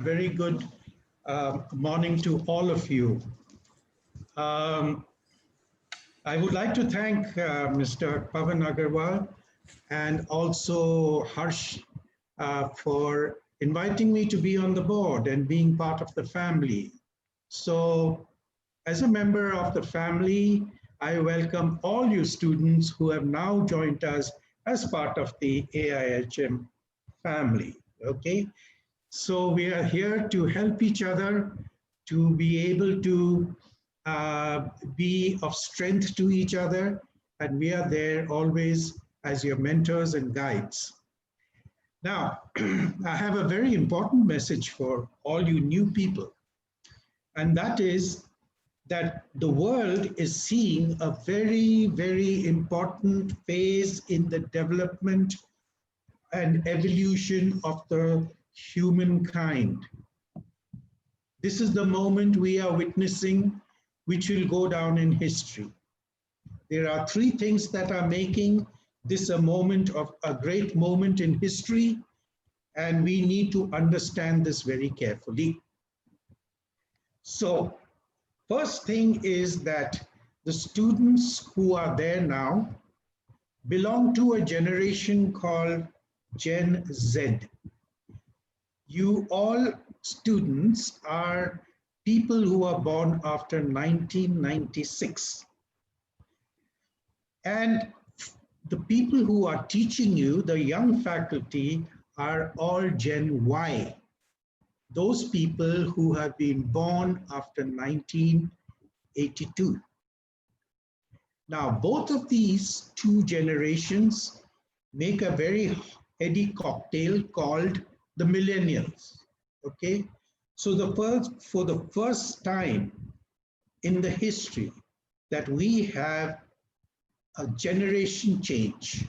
Very good morning to all of you. I would like to thank Mr. Pavan Agarwal and also Harsh for inviting me to be on the board and being part of the family. So as a member of the family, I welcome all you students who have now joined us as part of the AIHM family, okay? So we are here to help each other, to be able to be of strength to each other, and we are there always as your mentors and guides. Now, I have a very important message for all you new people, and that is that the world is seeing a very, very important phase in the development and evolution of the humankind. This is the moment we are witnessing, which will go down in history. There are three things that are making this a great moment in history, and we need to understand this very carefully. So, first thing is that the students who are there now belong to a generation called Gen Z. You all students are people who are born after 1996. And the people who are teaching you, the young faculty, are all Gen Y. Those people who have been born after 1982. Now, both of these two generations make a very heady cocktail called the millennials, okay? So for the first time in the history that we have a generation change.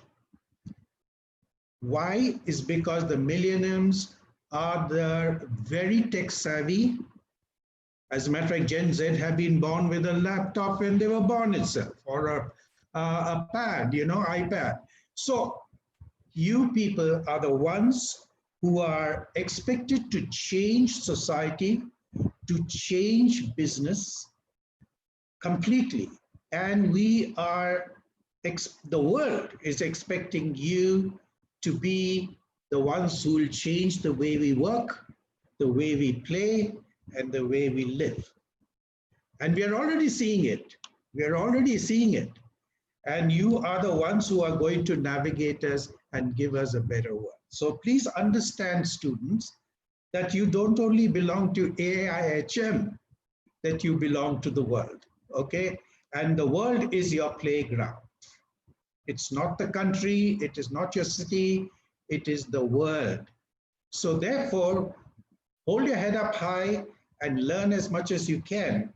Why? Is because the millennials are the very tech savvy. As a matter of fact, Gen Z have been born with a laptop when they were born itself, or a pad, iPad. So you people are the ones who are expected to change society, to change business completely. And the world is expecting you to be the ones who will change the way we work, the way we play, and the way we live. And we are already seeing it. We are already seeing it. And you are the ones who are going to navigate us and give us a better world. So please understand, students, that you don't only belong to AIHM, that you belong to the world, okay? And the world is your playground. It's not the country, it is not your city, it is the world. So therefore, hold your head up high and learn as much as you can.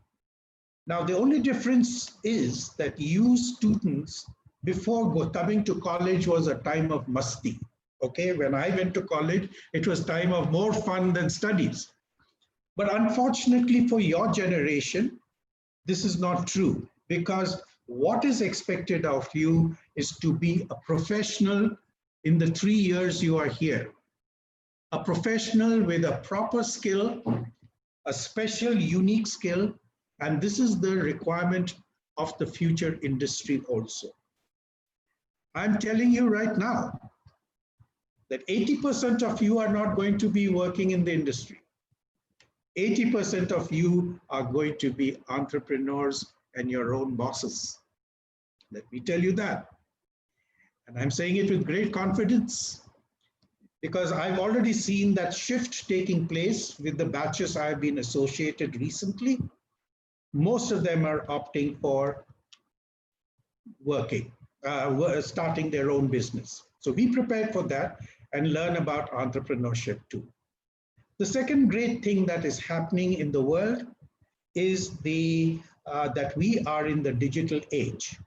Now, the only difference is that you students, before coming to college, was a time of masti. Okay, when I went to college, it was time of more fun than studies. But unfortunately for your generation, this is not true, because what is expected of you is to be a professional in the 3 years you are here. A professional with a proper skill, a special, unique skill, and this is the requirement of the future industry also. I'm telling you right now that 80% of you are not going to be working in the industry. 80% of you are going to be entrepreneurs and your own bosses. Let me tell you that. And I'm saying it with great confidence, because I've already seen that shift taking place with the batches I've been associated recently. Most of them are opting for working, starting their own business. So be prepared for that and learn about entrepreneurship too. The second great thing that is happening in the world is that we are in the digital age,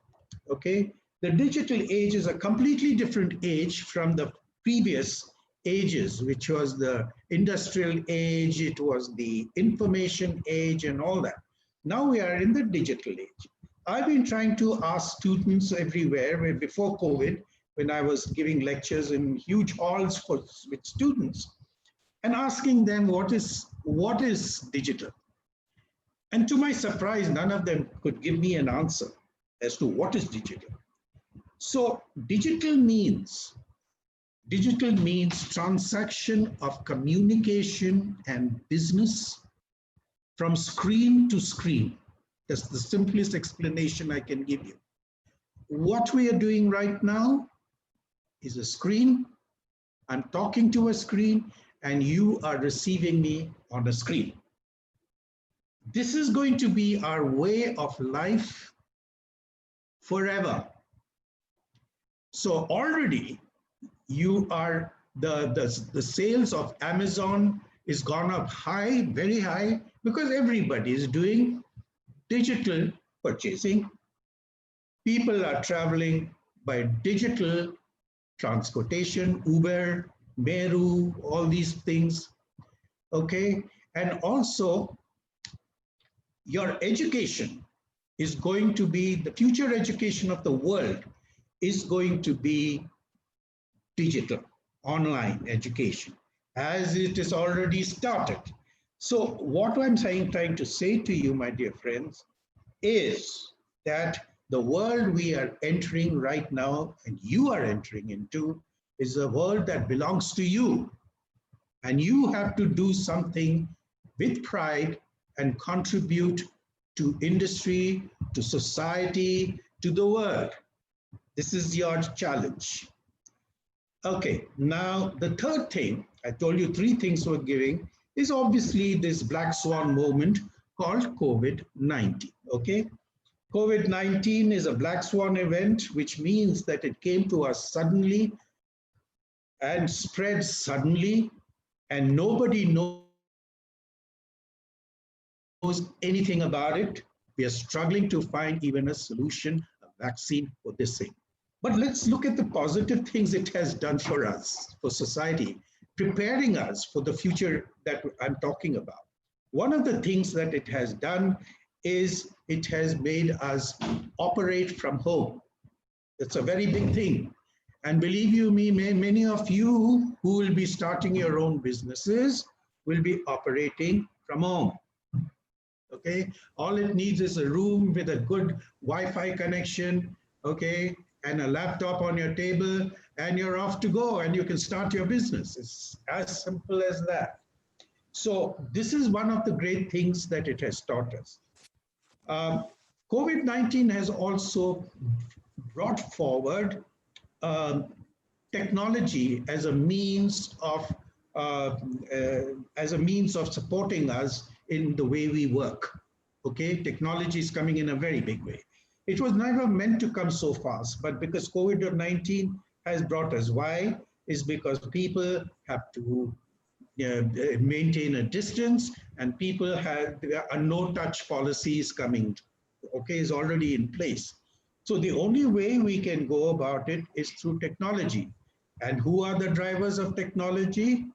okay? The digital age is a completely different age from the previous ages, which was the industrial age, it was the information age and all that. Now we are in the digital age. I've been trying to ask students everywhere, before COVID, when I was giving lectures in huge halls with students, and asking them what is digital. And to my surprise, none of them could give me an answer as to what is digital. So digital means transaction of communication and business from screen to screen. That's the simplest explanation I can give you. What we are doing right now is a screen. I'm talking to a screen and you are receiving me on a screen. This is going to be our way of life forever. So already you are, the sales of Amazon is gone up high, very high, because everybody is doing digital purchasing. People are traveling by digital transportation, Uber, Meru, all these things, okay? And also, your education is going to be, the future education of the world is going to be digital, online education, as it is already started. So what I'm trying to say to you, my dear friends, is that the world we are entering right now, and you are entering into, is a world that belongs to you. And you have to do something with pride and contribute to industry, to society, to the world. This is your challenge. Okay, now the third thing, I told you 3 things we're giving, is obviously this black swan moment called COVID-19, okay? COVID-19 is a black swan event, which means that it came to us suddenly and spread suddenly, and nobody knows anything about it. We are struggling to find even a solution, a vaccine for this thing. But let's look at the positive things it has done for us, for society, preparing us for the future that I'm talking about. One of the things that it has done is it has made us operate from home. It's a very big thing. And believe you me, many of you who will be starting your own businesses will be operating from home. Okay, all it needs is a room with a good Wi-Fi connection, okay, and a laptop on your table, and you're off to go, and you can start your business. It's as simple as that. So this is one of the great things that it has taught us. COVID-19 has also brought forward technology as a means of supporting us in the way we work. Okay, technology is coming in a very big way. It was never meant to come so fast, but because COVID-19 has brought us, why? Is because people have to maintain a distance, and people have a no-touch policies coming, okay, is already in place. So the only way we can go about it is through technology. And who are the drivers of technology?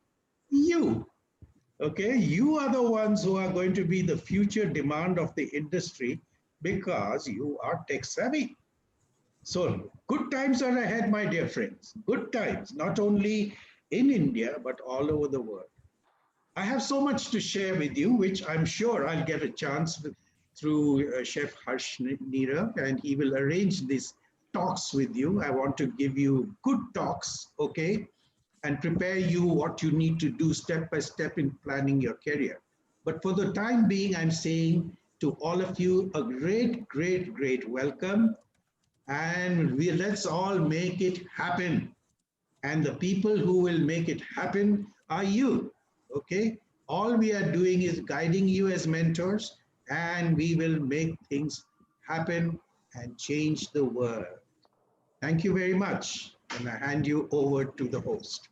You. Okay, you are the ones who are going to be the future demand of the industry because you are tech savvy. So good times are ahead, my dear friends. Good times, not only in India, but all over the world. I have so much to share with you, which I'm sure I'll get a chance through Chef Harsh Nira, and he will arrange these talks with you. I want to give you good talks, okay, and prepare you what you need to do step by step in planning your career. But for the time being, I'm saying to all of you, a great, great, great welcome. And let's all make it happen. And the people who will make it happen are you, okay? All we are doing is guiding you as mentors, and we will make things happen and change the world. Thank you very much. And I hand you over to the host.